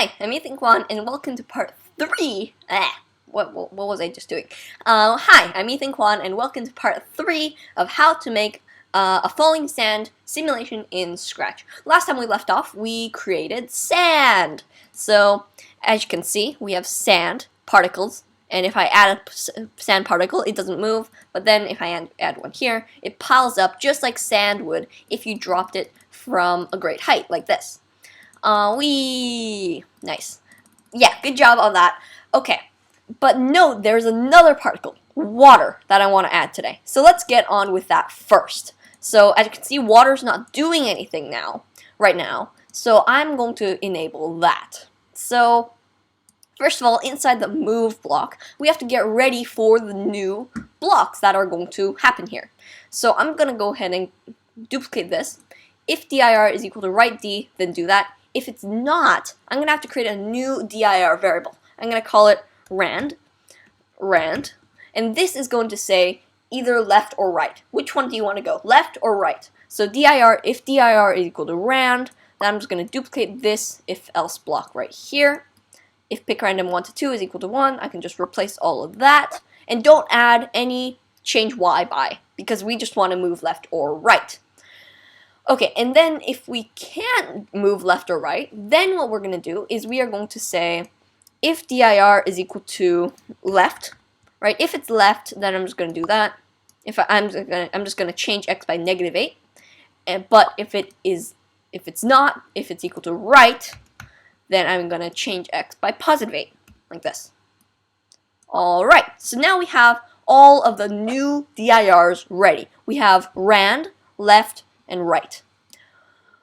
Hi, I'm Ethan Kwan, and welcome to part 3. What was I just doing? Hi, I'm Ethan Kwan, and welcome to part 3 of how to make a falling sand simulation in Scratch. Last time we left off, we created sand. So, as you can see, we have sand particles, and if I add a sand particle, it doesn't move, but then if I add one here, it piles up just like sand would if you dropped it from a great height, like this. Nice. Yeah, good job on that. Okay, but note there's another particle, water, that I want to add today. So let's get on with that first. So as you can see, water's not doing anything right now. So I'm going to enable that. So first of all, inside the move block, we have to get ready for the new blocks that are going to happen here. So I'm going to go ahead and duplicate this. If dir is equal to right d, then do that. If it's not, I'm going to have to create a new dir variable. I'm going to call it rand, and this is going to say either left or right. Which one do you want to go, left or right? So dir, if dir is equal to rand, then I'm just going to duplicate this if-else block right here. If pickRandom1 to 2 is equal to 1, I can just replace all of that. And don't add any change y by, because we just want to move left or right. Okay, and then if we can't move left or right, then what we're going to do is we are going to say if dir is equal to left, right? If it's left, then I'm just going to do that. I'm just going to change x by -8. But if it's equal to right, then I'm going to change x by +8, like this. All right, so now we have all of the new dirs ready. We have rand, left, and right.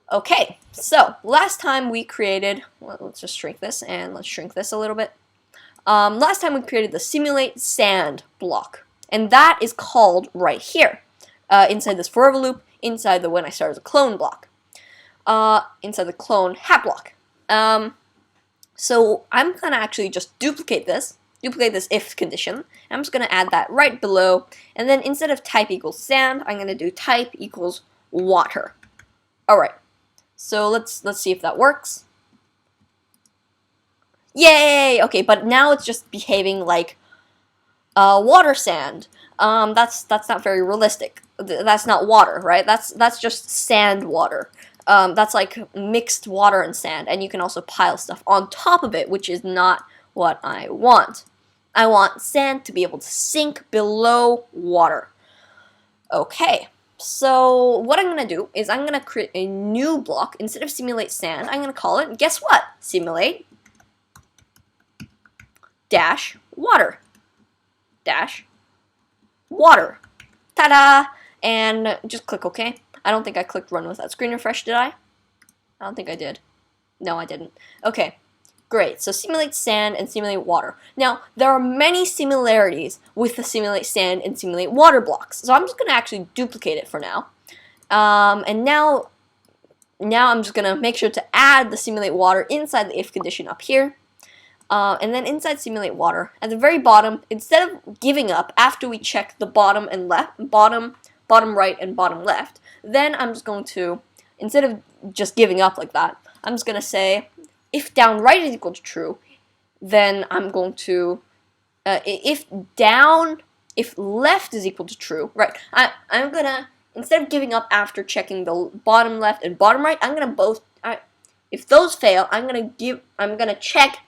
Okay, so last time we created, let's just shrink this, and let's shrink this a little bit. Last time we created the simulate sand block, and that is called right here, inside this forever loop, inside the when I start as a clone block, inside the clone hat block. So I'm gonna actually just duplicate this if condition, and I'm just gonna add that right below, and then instead of type equals sand, I'm gonna do type equals water. Alright, so let's see if that works. Yay! Okay, but now it's just behaving like water sand. That's not very realistic. That's not water, right? That's just sand water. That's like mixed water and sand, and you can also pile stuff on top of it, which is not what I want. I want sand to be able to sink below water. Okay. So what I'm going to do is I'm going to create a new block. Instead of simulate sand, I'm going to call it, guess what? Simulate dash water. Dash water. Ta-da! And just click OK. I don't think I clicked run without screen refresh, did I? I don't think I did. No, I didn't. Okay. Great, so simulate sand and simulate water. Now, there are many similarities with the simulate sand and simulate water blocks, so I'm just going to actually duplicate it for now. And now I'm just going to make sure to add the simulate water inside the if condition up here. And then inside simulate water, at the very bottom, instead of giving up after we check the bottom and left, bottom right and bottom left, then I'm just going to, instead of just giving up like that, I'm just going to say, if down right is equal to true, then I'm going to, if left is equal to true, right, I'm going to, instead of giving up after checking the bottom left and bottom right, I'm going to if those fail, I'm going to check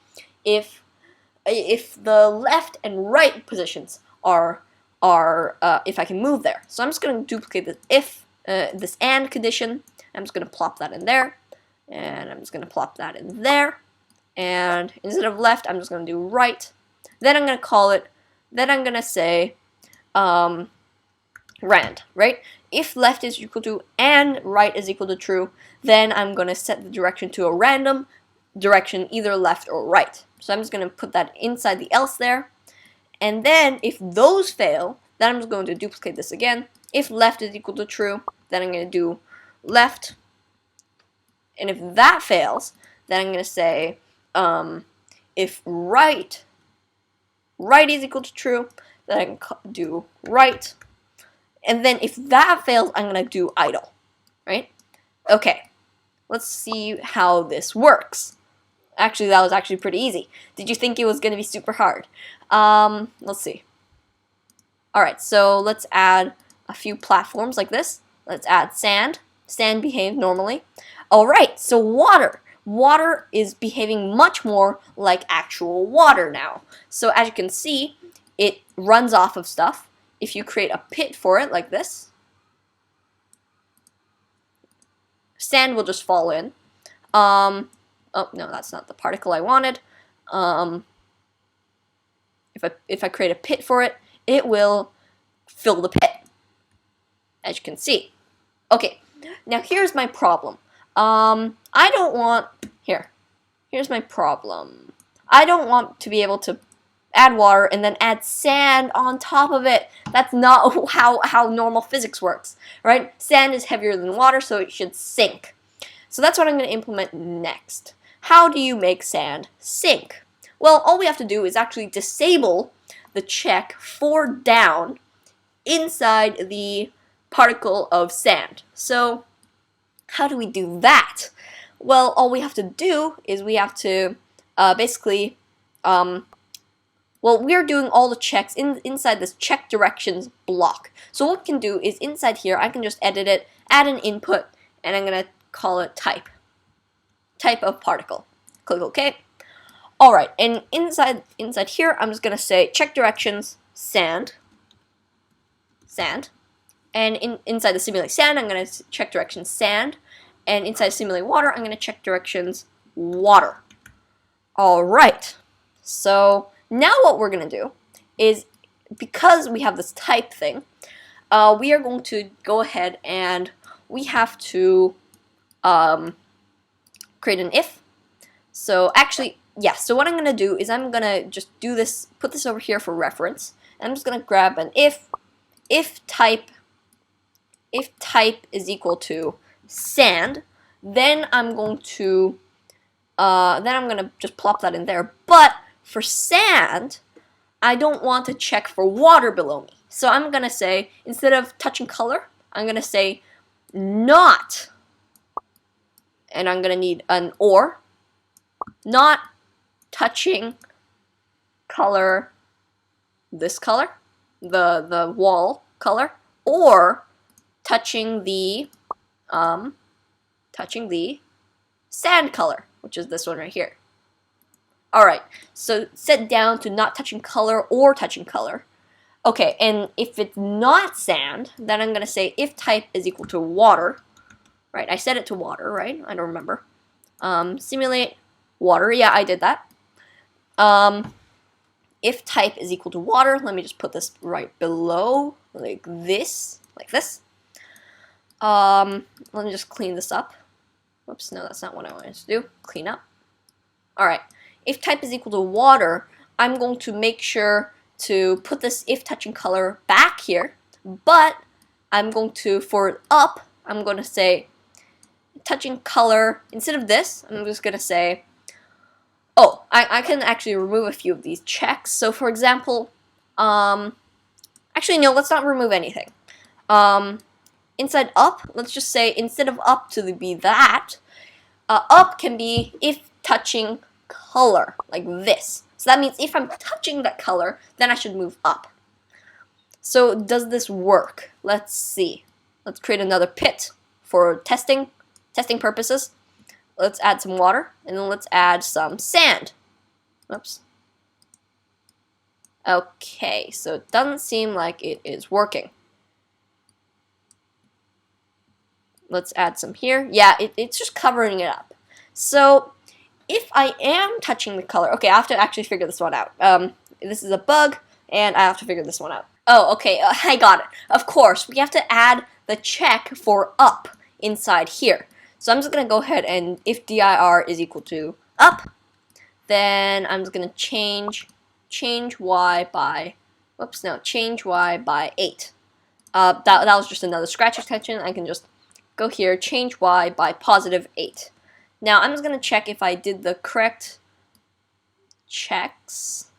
if the left and right positions are if I can move there. So I'm just going to duplicate this this and condition. I'm just going to plop that in there. And I'm just going to plop that in there. And instead of left, I'm just going to do right. Then I'm going to call it, then I'm going to say rand, right? If left is equal to and right is equal to true, then I'm going to set the direction to a random direction, either left or right. So I'm just going to put that inside the else there. And then if those fail, then I'm just going to duplicate this again. If left is equal to true, then I'm going to do left. And if that fails, then I'm going to say if right is equal to true, then I can do right. And then if that fails, I'm going to do idle, right? Okay, let's see how this works. Actually, that was actually pretty easy. Did you think it was going to be super hard? Let's see. Alright, so let's add a few platforms like this. Let's add sand. Sand behaves normally. Alright, so water. Water is behaving much more like actual water now. So as you can see, it runs off of stuff. If you create a pit for it like this, sand will just fall in. Oh, no, that's not the particle I wanted. If I create a pit for it, it will fill the pit, as you can see. Okay, now here's my problem. I don't want, here's my problem. I don't want to be able to add water and then add sand on top of it. That's not how normal physics works, right? Sand is heavier than water, so it should sink. So that's what I'm going to implement next. How do you make sand sink? Well, all we have to do is actually disable the check for down inside the particle of sand. So how do we do that? Well, all we have to do is we have to basically, well, we're doing all the checks inside this check directions block. So what we can do is inside here, I can just edit it, add an input, and I'm going to call it type of particle. Click OK. Alright, and inside here, I'm just going to say check directions sand, and inside the simulate sand, I'm going to check directions sand, and inside simulate water, I'm going to check directions water. Alright, so now what we're going to do is, because we have this type thing, we are going to go ahead and we have to create an if. So actually, yeah, so what I'm going to do is I'm going to just do this, put this over here for reference, and I'm just going to grab an if type is equal to sand, then I'm going to just plop that in there. But for sand, I don't want to check for water below me. So I'm going to say, instead of touching color, I'm going to say not, and I'm going to need an or, not touching color, this color, the wall color, or touching the sand color, which is this one right here. Alright, so set down to not touching color or touching color. Okay, and if it's not sand, then I'm going to say if type is equal to water. Right, I set it to water, right? I don't remember. Simulate water, yeah, I did that. If type is equal to water, let me just put this right below, like this. Let me just clean this up. Whoops, no, that's not what I wanted to do. Clean up. Alright, if type is equal to water, I'm going to make sure to put this if touching color back here, but I'm going to, for up, I'm going to say touching color, instead of this, I'm just going to say, oh, I can actually remove a few of these checks. So for example, actually no, let's not remove anything. Inside up, let's just say instead of up to be that, up can be if touching color, like this. So that means if I'm touching that color, then I should move up. So does this work? Let's see. Let's create another pit for testing purposes. Let's add some water, and then let's add some sand. Oops. Okay, so it doesn't seem like it is working. Let's add some here. Yeah, it's just covering it up. So if I am touching the color, okay, I have to actually figure this one out. This is a bug, and I have to figure this one out. Oh, okay, I got it. Of course, we have to add the check for up inside here. So I'm just going to go ahead and if dir is equal to up, then I'm just going to change y by, whoops, no, change y by 8. That was just another scratch extension. I can just go here, change y by positive 8. Now I'm just going to check if I did the correct checks.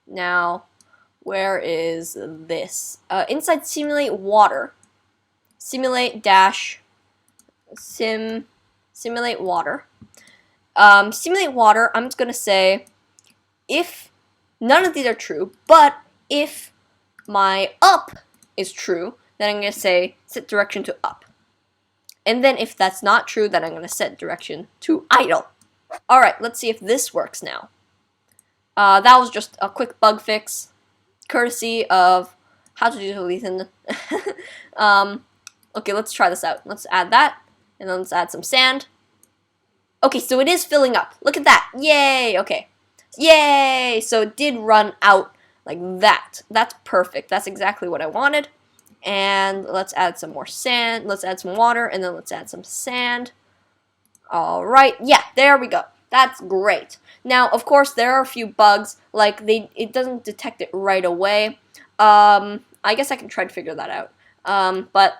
Now, where is this? Inside simulate water, simulate water. simulate water, I'm just going to say if none of these are true, but if my up is true, then I'm going to say set direction to up. And then if that's not true, then I'm going to set direction to idle. Alright, let's see if this works now. That was just a quick bug fix, courtesy of How to Do Ethan. Okay, let's try this out. Let's add that, and then let's add some sand. Okay, so it is filling up. Look at that. Yay! Okay. Yay! So it did run out like that. That's perfect. That's exactly what I wanted. And let's add some more sand. Let's add some water, and then let's add some sand. Alright, yeah, there we go. That's great. Now, of course, there are a few bugs, like it doesn't detect it right away. I guess I can try to figure that out. But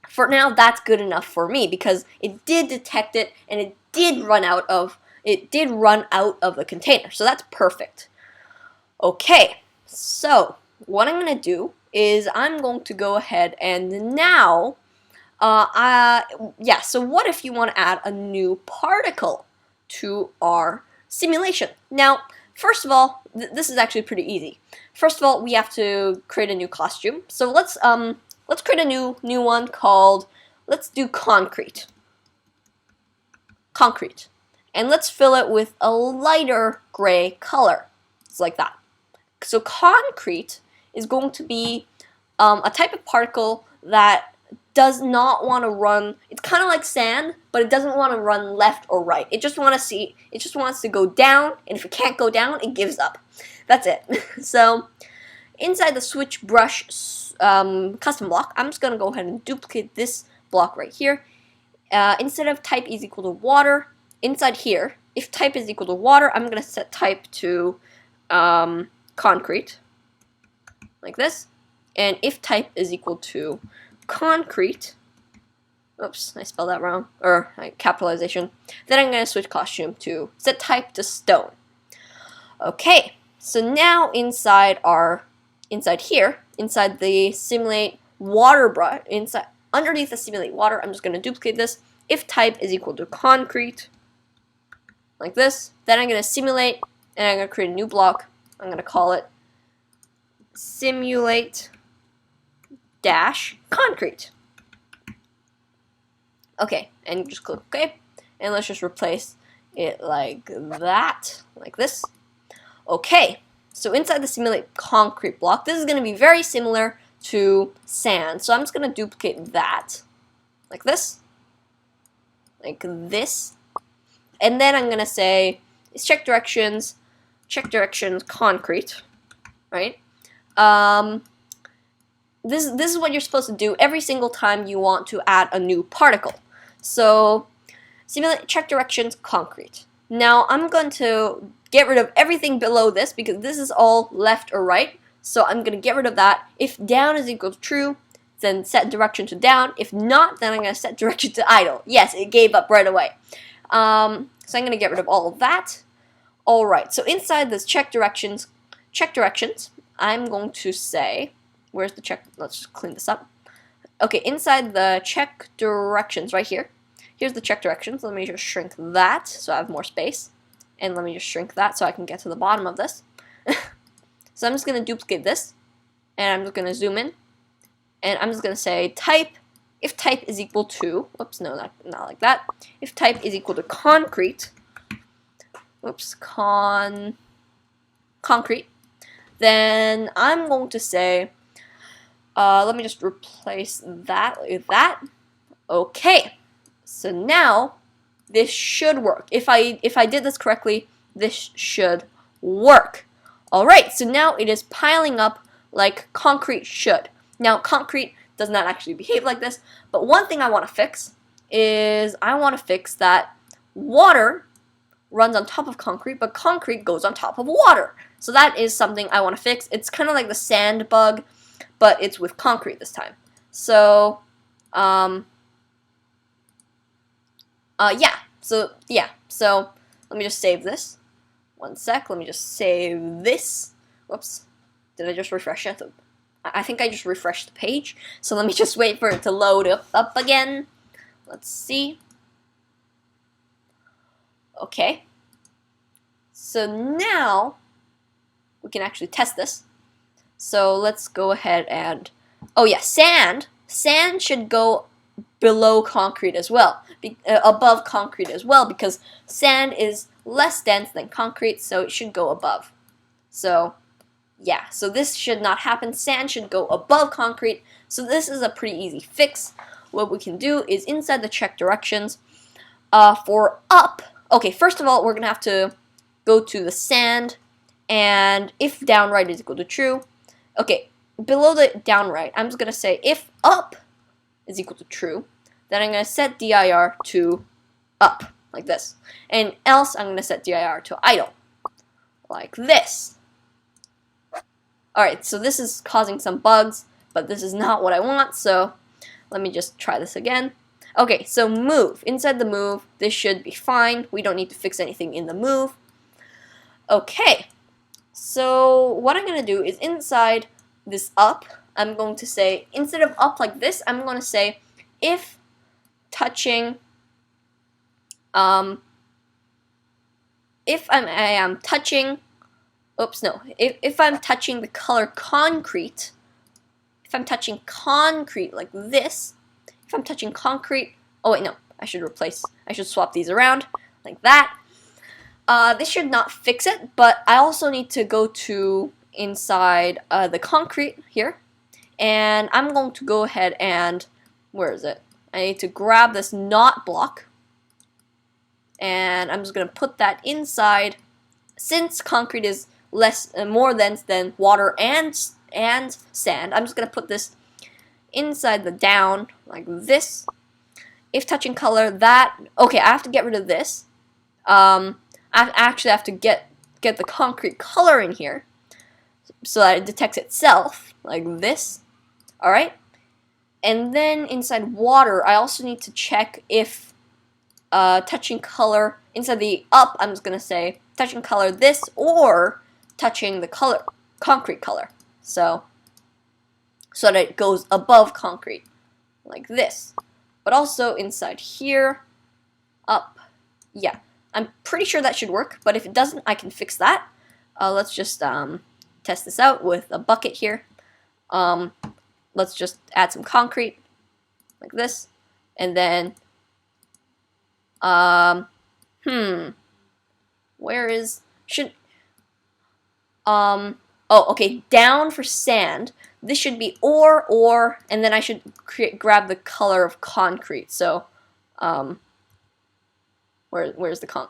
for now, that's good enough for me because it did detect it and it did run out of the container. So that's perfect. Okay, so what I'm gonna do is I'm going to go ahead and now, yeah. So what if you want to add a new particle to our simulation? Now, first of all, this is actually pretty easy. First of all, we have to create a new costume. So let's create a new one called, let's do concrete. Concrete. And let's fill it with a lighter gray color. It's like that. So concrete is going to be a type of particle that does not want to run. It's kind of like sand, but it doesn't want to run left or right. It just wants to go down, and if it can't go down, it gives up. That's it. So inside the switch brush custom block, I'm just gonna go ahead and duplicate this block right here. Instead of type is equal to water, inside here, if type is equal to water, I'm gonna set type to concrete, like this. And if type is equal to concrete, oops, I spelled that wrong, or capitalization, then I'm going to switch costume to set type to stone. Okay, so now inside the simulate water brush, underneath the simulate water, I'm just going to duplicate this. If type is equal to concrete, like this, then I'm going to simulate, and I'm going to create a new block. I'm going to call it simulate dash concrete. Okay, and just click OK, and let's just replace it like that, like this. Okay, so inside the simulate concrete block, this is going to be very similar to sand, so I'm just going to duplicate that, like this, and then I'm going to say it's check directions concrete, right? This is what you're supposed to do every single time you want to add a new particle. So simulate check directions concrete. Now I'm going to get rid of everything below this because this is all left or right. So I'm going to get rid of that. If down is equal to true, then set direction to down. If not, then I'm going to set direction to idle. Yes, it gave up right away. So I'm going to get rid of all of that. Alright, so inside this check directions, I'm going to say, where's the check? Let's just clean this up. Okay, inside the check directions right here, here's the check directions. Let me just shrink that so I have more space. And let me just shrink that so I can get to the bottom of this. So I'm just going to duplicate this, and I'm just going to zoom in, and I'm just going to say type, if type is equal to, whoops, no, not like that. If type is equal to concrete, whoops, concrete, then I'm going to say, let me just replace that with that. Okay, so now this should work. If I did this correctly, this should work. Alright, so now it is piling up like concrete should. Now, concrete does not actually behave like this, but one thing I want to fix is I want to fix that water runs on top of concrete, but concrete goes on top of water. So that is something I want to fix. It's kind of like the sand bug, but it's with concrete this time. So, yeah. So let me just save this. One sec, let me just save this. Whoops, did I just refresh it? I think I just refreshed the page. So let me just wait for it to load up again. Let's see. Okay. So now we can actually test this. So let's go ahead and, oh yeah, sand. Sand should go below concrete as well, above concrete as well, because sand is less dense than concrete, so it should go above. So yeah, so this should not happen. Sand should go above concrete, so this is a pretty easy fix. What we can do is inside the check directions, for up, okay, first of all, we're going to have to go to the sand, and if down right is equal to true, okay, below the down right, I'm just going to say if up is equal to true, then I'm going to set dir to up, like this. And else, I'm going to set dir to idle, like this. Alright, so this is causing some bugs, but this is not what I want, so let me just try this again. Okay, so move. Inside the move, this should be fine. We don't need to fix anything in the move. Okay, so what I'm going to do is inside this up, I'm going to say, instead of up like this, I'm going to say if touching, if I am touching, oops, no, if I'm touching the color concrete, if I'm touching concrete like this, if I'm touching concrete, oh wait, no, I should swap these around, like that. This should not fix it, but I also need to go to inside the concrete here, and I'm going to go ahead and, where is it? I need to grab this not block, and I'm just going to put that inside. Since concrete is more dense than water and sand, I'm just going to put this inside the down like this. If touching color, that, okay, I have to get rid of this. I actually have to get the concrete color in here so that it detects itself like this. Alright, and then inside water, I also need to check if touching color inside the up, I'm just gonna say touching color this or touching the color concrete color, so that it goes above concrete like this. But also inside here, up, yeah, I'm pretty sure that should work, but if it doesn't, I can fix that. Let's just test this out with a bucket here. Let's just add some concrete like this, and then where is oh, okay, down for sand. This should be or, and then I should grab the color of concrete. So, where's the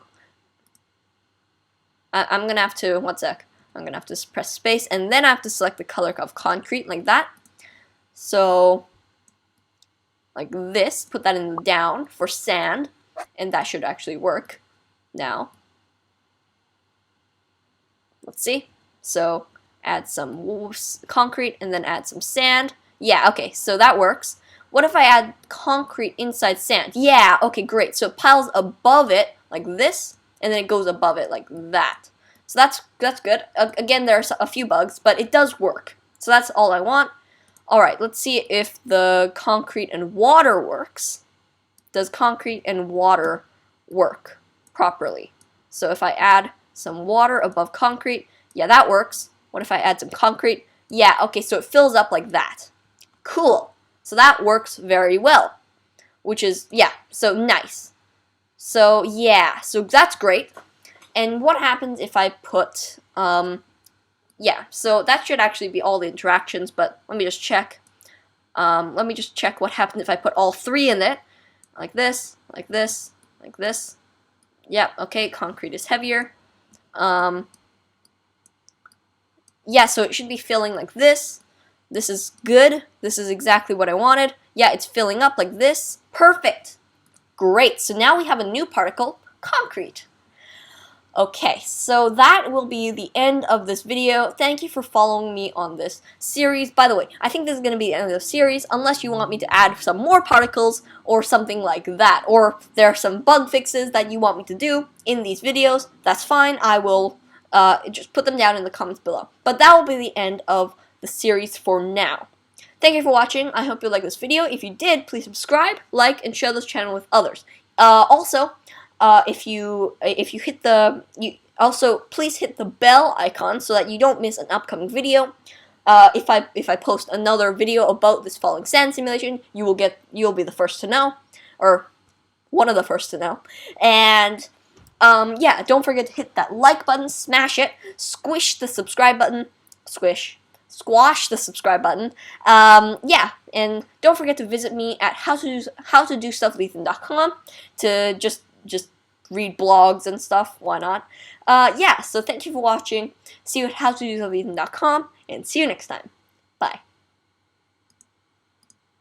I'm gonna have to, one sec. I'm gonna have to press space, and then I have to select the color of concrete like that. So, like this, put that in the down for sand, and that should actually work now. Let's see. So, add some concrete and then add some sand. Yeah, okay, so that works. What if I add concrete inside sand? Yeah, okay, great. So it piles above it like this, and then it goes above it like that. So that's good. Again, there's a few bugs, but it does work. So that's all I want. Alright, let's see if the concrete and water works. Does concrete and water work properly? So if I add some water above concrete, yeah, that works. What if I add some concrete? Yeah, okay, so it fills up like that. Cool. So that works very well, which is, yeah, so nice. So, yeah, so that's great. And what happens if I put, yeah, so that should actually be all the interactions, but let me just check. Let me just check what happens if I put all three in it. Like this, like this, like this. Yep, okay, concrete is heavier. Yeah, so it should be filling like this. This is good. This is exactly what I wanted. Yeah, it's filling up like this. Perfect. Great. So now we have a new particle, concrete. Okay, so that will be the end of this video. Thank you for following me on this series. By the way, I think this is going to be the end of the series unless you want me to add some more particles or something like that. Or there are some bug fixes that you want me to do in these videos. That's fine. I will just put them down in the comments below. But that will be the end of the series for now. Thank you for watching. I hope you liked this video. If you did, please subscribe, like, and share this channel with others. Also, if you hit the also please hit the bell icon so that you don't miss an upcoming video. If I post another video about this falling sand simulation, you'll be the first to know, or one of the first to know. And yeah, don't forget to hit that like button, smash it, squish the subscribe button, squash the subscribe button. Yeah, and don't forget to visit me at howtodostufflethan.com to just read blogs and stuff. Why not? Yeah, so thank you for watching. See you at howtodostufflethan.com, and see you next time. Bye.